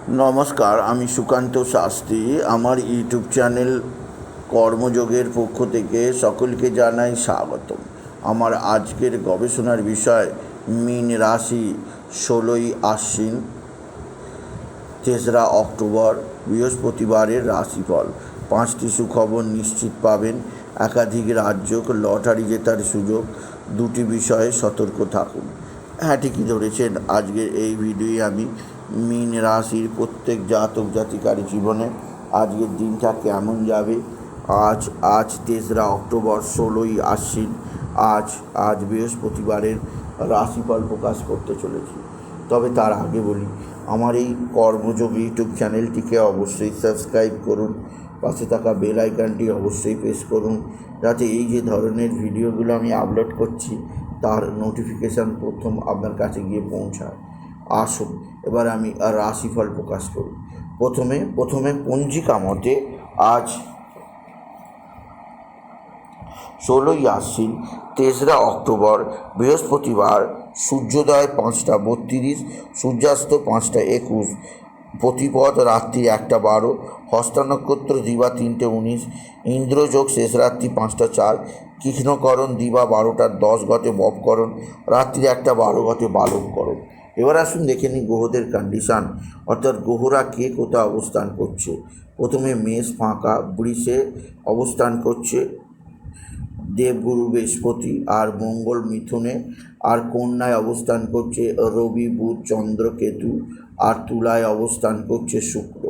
নমস্কার, আমি সুকান্ত শাস্ত্রী। আমার ইউটিউব চ্যানেল কর্মযোগের পক্ষ থেকে সকলকে জানাই স্বাগতম। আমার আজকের গবেষণার বিষয় মীন রাশি, 16ই আশ্বিন, 3রা অক্টোবর, বৃহস্পতিবারের রাশিফল। 5টি সুখবর নিশ্চিত পাবেন, একাধিক রাজ্য লটারি জেতার সুযোগ, 2টি বিষয়ে সতর্ক থাকুন। হ্যাঁ, ঠিকই ধরেছেন। আজকের এই ভিডিওয়ে আমি মীন রাশির প্রত্যেক জাতক জাতিকার জীবনে আজকের দিনটা কেমন যাবে, আজ 3রা অক্টোবর, 16ই আশ্বিন, আজ বৃহস্পতিবারের রাশিফল প্রকাশ করতে চলেছি। তবে তার আগে বলি, আমার এই কর্মযোগ ইউটিউব চ্যানেলটিকে অবশ্যই সাবস্ক্রাইব করুন, পাশে থাকা বেল আইকনটি অবশ্যই প্রেস করুন, যাতে এই যে ধরনের ভিডিওগুলো আমি আপলোড করছি তার নোটিফিকেশান প্রথম আপনার কাছে গিয়ে পৌঁছায়। আসুন এবার আমি রাশিফল প্রকাশ করি। প্রথমে পঞ্জিকা মতে আজ 16ই আশ্বিন, 3রা অক্টোবর, বৃহস্পতিবার। সূর্যোদয় 5টা 32, সূর্যাস্ত 5টা 21, প্রতিপদ রাত্রি 1টা 12, হস্তা নক্ষত্র দিবা 3টে 19, ইন্দ্রযোগ শেষ রাত্রি 5টা 4, কৃষ্ণকরণ দিবা 12টা 10 গতে বপকরণ, রাত্রি 1টা 12 গতে বালককরণ। এবার আসুন দেখে নিই গ্রহদের কন্ডিশান, অর্থাৎ গ্রহরা কে কোথায় অবস্থান করছে। প্রথমে মেষ ফাঁকা, বৃষে অবস্থান করছে দেবগুরু বৃহস্পতি, আর মঙ্গল মিথুনে, আর কন্যায় অবস্থান করছে রবি বুধ চন্দ্র কেতু, আর তুলায় অবস্থান করছে শুক্র।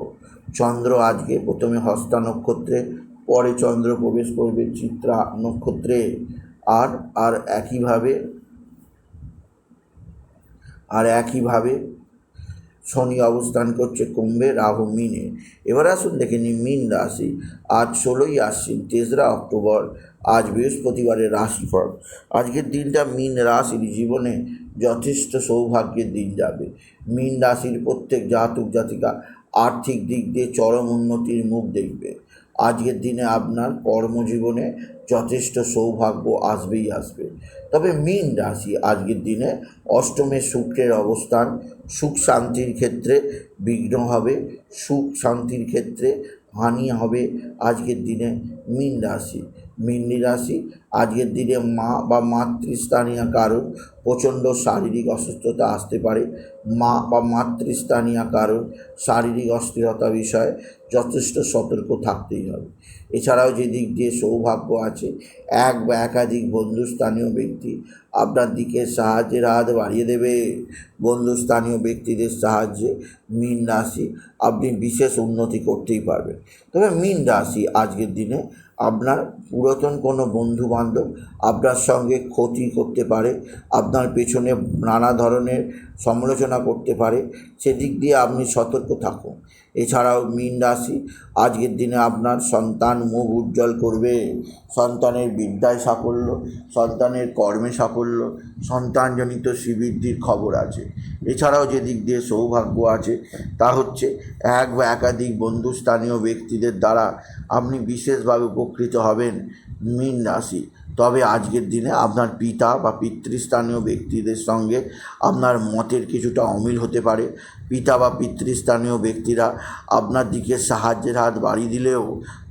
চন্দ্র আজকে প্রথমে হস্তা নক্ষত্রে, পরে চন্দ্র প্রবেশ করবে চিত্রা নক্ষত্রে, আর একইভাবে শনি অবস্থান করছে কুম্ভে, রাহু মিনে। এবার আসুন দেখে নিই মীন রাশি। আজ 16ই আশ্বিন, 3রা অক্টোবর, আজ বৃহস্পতিবারের রাশিফল। আজকের দিনটা মীন রাশির জীবনে যথেষ্ট সৌভাগ্যের দিন যাবে। মীন রাশির প্রত্যেক জাতক জাতিকা আর্থিক দিক দিয়ে চরম উন্নতির মুখ দেখবে। আজকের দিনে আপনার কর্মজীবনে যথেষ্ট সৌভাগ্য আসবে। তবে মীন রাশি আজকের দিনে অষ্টমে শুক্রের অবস্থান, সুখ শান্তির ক্ষেত্রে বিঘ্ন হবে, সুখ শান্তির ক্ষেত্রে হানি হবে। আজকের দিনে মীন রাশি আজকের দিনে মা বা মাতৃস্থানীয় কারোর প্রচণ্ড শারীরিক অসুস্থতা আসতে পারে। মা বা মাতৃস্থানীয় কারোর শারীরিক অস্থিরতা বিষয়ে যথেষ্ট সতর্ক থাকতেই হবে। এছাড়াও যে দিক দিয়ে সৌভাগ্য আছে, এক বা একাধিক বন্ধুস্থানীয় ব্যক্তি আপনার দিকে সাহায্যের হাত বাড়িয়ে দেবে। বন্ধুস্থানীয় ব্যক্তিদের সাহায্যে মীন রাশি আপনি বিশেষ উন্নতি করতেই পারবেন। তবে মীন রাশি আজকের দিনে আপনার পুরাতন কোনো বন্ধুবান্ধব আপনার সঙ্গে ক্ষতি করতে পারে, আপনার পেছনে নানা ধরনের সমালোচনা করতে পারে, সেদিক দিয়ে আপনি সতর্ক থাকুন। এছাড়াও মীন রাশি আজকের দিনে আপনার সন্তান মুখ উজ্জ্বল করবে। সন্তানের বিদ্যায় সাফল্য, সন্তানের কর্মে সাফল্য, সন্তানজনিত শ্রীবৃদ্ধির খবর আছে। এছাড়াও যে দিক দিয়ে সৌভাগ্য আছে তা হচ্ছে এক বা একাধিক বন্ধুস্থানীয় ব্যক্তিদের দ্বারা আপনি বিশেষভাবে উপকৃত হবেন মীন রাশি। তবে আজকের দিনে আপনার পিতা বা পিতৃস্থানীয় ব্যক্তিদের সঙ্গে আপনার মতের কিছুটা অমিল হতে পারে। পিতা বা পিতৃস্থানীয় ব্যক্তিরা আপনার দিকে সাহায্যের হাত বাড়িয়ে দিলেও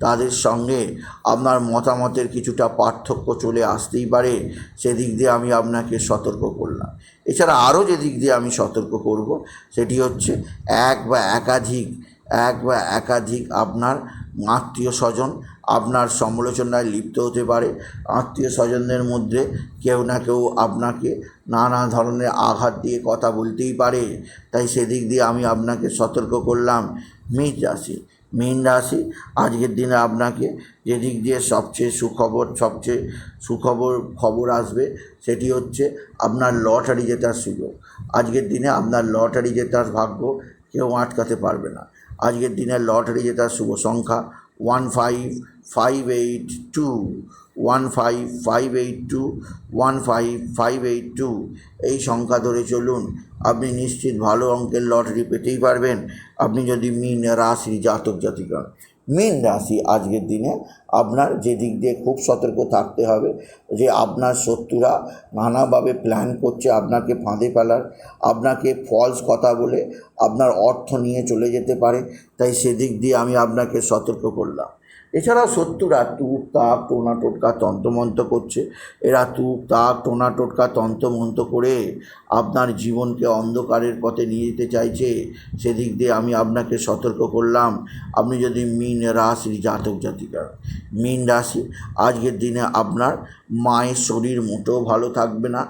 তাদের সঙ্গে আপনার মতামতের কিছুটা পার্থক্য চলে আসতেই পারে। সেদিক দিয়ে আমি আপনাকে সতর্ক করলাম। এছাড়া আরও যে দিক দিয়ে আমি সতর্ক করব সেটি হচ্ছে এক বা একাধিক আপনার আত্মীয় স্বজন আপনার সমালোচনায় লিপ্ত হতে পারে। আত্মীয় স্বজনদের মধ্যে কেউ না কেউ আপনাকে নানা ধরনের আঘাত দিয়ে কথা বলতেই পারে। তাই সেদিক দিয়ে আমি আপনাকে সতর্ক করলাম। মীন রাশি আজকের দিনে আপনাকে যে দিক দিয়ে সবচেয়ে সুখবর আসবে সেটি হচ্ছে আপনার লটারি জেতার সুযোগ। আজকের দিনে আপনার লটারি জেতার ভাগ্য কেউ আটকাতে পারবে না। আজকের দিনে লটারি জেতার শুভ সংখ্যা 15582, 15582, 15582। এই সংখ্যা ধরে চলুন, আপনি নিশ্চিত ভালো অঙ্কের লটারি পেতেই পারবেন আপনি যদি মীন রাশির জাতক জাতিকা। মীন রাশি আজকের দিনে আপনার যে দিক দিয়ে খুব সতর্ক থাকতে হবে যে আপনার শত্রুরা নানাভাবে প্ল্যান করছে আপনাকে ফাঁদে ফেলার, আপনাকে ফলস কথা বলে আপনার অর্থ নিয়ে চলে যেতে পারে, তাই সেদিক দিয়ে আমি আপনাকে সতর্ক করলাম। এছাড়াও শত্রুরা তুক তাক টোনা টোটকা তন্ত্রমন্ত্র করছে, এরা তুক তাক টোনা টোটকা তন্ত্রমন্ত্র করে আপনার জীবনকে অন্ধকারের পথে নিয়ে যেতে চাইছে, সেদিক দিয়ে আমি আপনাকে সতর্ক করলাম। আপনি যদি মীন রাশির জাতক জাতিকা, মীন রাশি আজকের দিনে আপনার মায়ের শরীর মোটেও ভালো থাকবে না,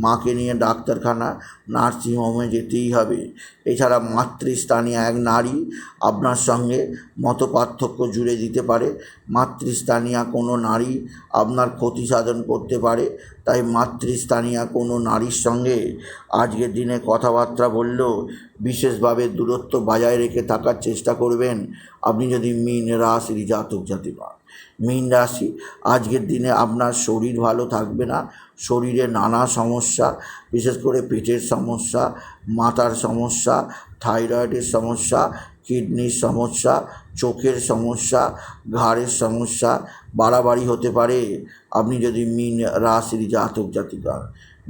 মাকে নিয়ে ডাক্তারখানা নার্সিংহোমে যেতেই হবে। এছাড়া মাতৃস্থানীয় এক নারী আপনার সঙ্গে মতপার্থক্য জুড়ে দিতে পারে, মাতৃস্থানীয় কোনো নারী আপনার ক্ষতি সাধন করতে পারে, তাই মাতৃস্থানীয় কোনো নারীর সঙ্গে আজকের দিনে কথাবার্তা বললেও বিশেষভাবে দূরত্ব বজায় রেখে থাকার চেষ্টা করবেন আপনি যদি মীন রাশির জাতক জাতিকা। মীন রাশি আজকের দিনে আপনার শরীর ভালো থাকবে না, শরীরে নানা সমস্যা, বিশেষ করে পেটের সমস্যা, মাথার সমস্যা, থাইরয়েডের সমস্যা, কিডনির সমস্যা, চোখের সমস্যা, ঘাড়ের সমস্যা বাড়াবাড়ি হতে পারে আপনি যদি মীন রাশির জাতক জাতিকা।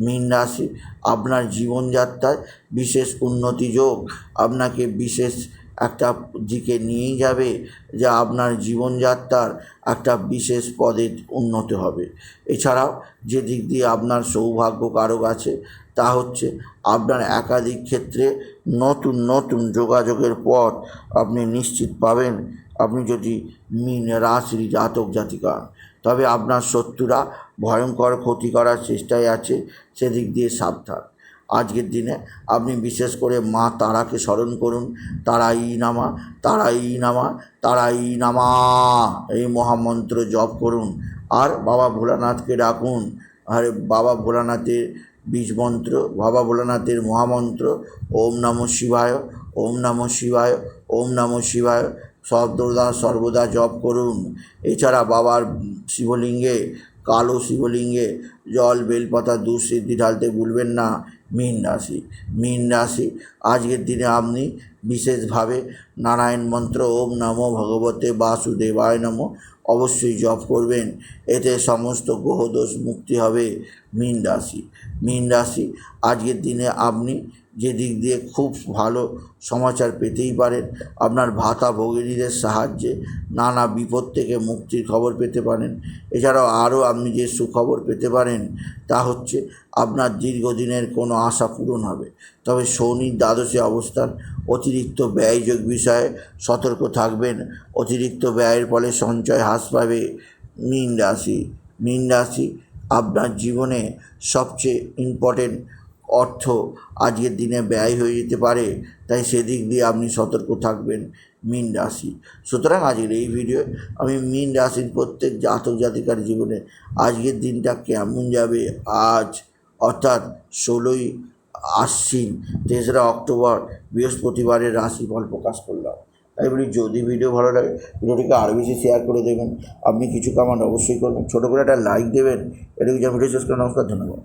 মীন রাশি আপনার জীবনযাত্রায় বিশেষ উন্নতি যোগ আপনাকে বিশেষ একটা দিকে নিয়েই যাবে, যা আপনার জীবনযাত্রার একটা বিশেষ পদে উন্নত হবে। এছাড়াও যে দিক দিয়ে আপনার সৌভাগ্য কারক আছে তা হচ্ছে আপনার একাধিক ক্ষেত্রে নতুন নতুন যোগাযোগের পথ আপনি নিশ্চিত পাবেন আপনি যদি মীন রাশির জাতক জাতিকা। তবে আপনার শত্রুরা ভয়ঙ্কর ক্ষতি করার চেষ্টায় আছে, সেদিক দিয়ে সাবধান। আজকের দিনে আপনি বিশেষ করে মা তারাকে স্মরণ করুন, তারাই নামা তারাই নামা তারাই নামা এই মহামন্ত্র জপ করুন, আর বাবা ভোলানাথকে ডাকুন। আর বাবা ভোলানাথের বীজ মন্ত্র, বাবা ভোলানাথের মহামন্ত্র ওম নমঃ শিবায়, ওম নমঃ শিবায়, ওম নমঃ শিবায় সর্বদা জপ করুন। এছাড়া বাবার শিবলিঙ্গে, কালো শিবলিঙ্গে জল বেলপাতা দুধ সিদ্ধি ঢালতে ভুলবেন না। মীন রাশি, মীন রাশি আজকের দিনে আপনি বিশেষভাবে নারায়ণ মন্ত্র ওম নমো ভগবতে বাসুদেবায় নমঃ অবশ্যই জপ করবেন, এতে সমস্ত গ্রহদোষ মুক্তি হবে। মীন রাশি, মীন রাশি আজকের দিনে আপনি যে দিক দিয়ে খুব ভালো সমাচার পেতেই পারেন, আপনার ভাতা ভগিনীদের সাহায্যে নানা বিপদ থেকে মুক্তির খবর পেতে পারেন। এছাড়াও আরও আপনি যে সুখবর পেতে পারেন তা হচ্ছে আপনার দীর্ঘদিনের কোনো আশা পূরণ হবে। তবে শনির দ্বাদশে অবস্থান অতিরিক্ত ব্যয়যোগ বিষয়ে সতর্ক থাকবেন, অতিরিক্ত ব্যয়ের ফলে সঞ্চয় হ্রাস পাবে। মীন রাশি, মীন রাশি আপনার জীবনে সবচেয়ে ইম্পর্টেন্ট অর্থ আজকের দিনে ব্যয় হয়ে যেতে পারে, তাই সেদিক দিয়ে আপনি সতর্ক থাকবেন মীন রাশি। সুতরাং আজকের এই ভিডিও আমি মীন রাশির প্রত্যেক জাতক জাতিকার জীবনে আজকের দিনটা কেমন যাবে আজ অর্থাৎ 16ই আশ্বিন 3রা অক্টোবর বৃহস্পতিবারের রাশিফল প্রকাশ করলাম। তাই বলি যদি ভিডিও ভালো লাগে ভিডিওটিকে আরও বেশি শেয়ার করে দেবেন, আপনি কিছু কমেন্ট অবশ্যই করবেন, ছোটো করে একটা লাইক দেবেন। এটুকু যা ভিডিও শেষ করে নমস্কার, ধন্যবাদ।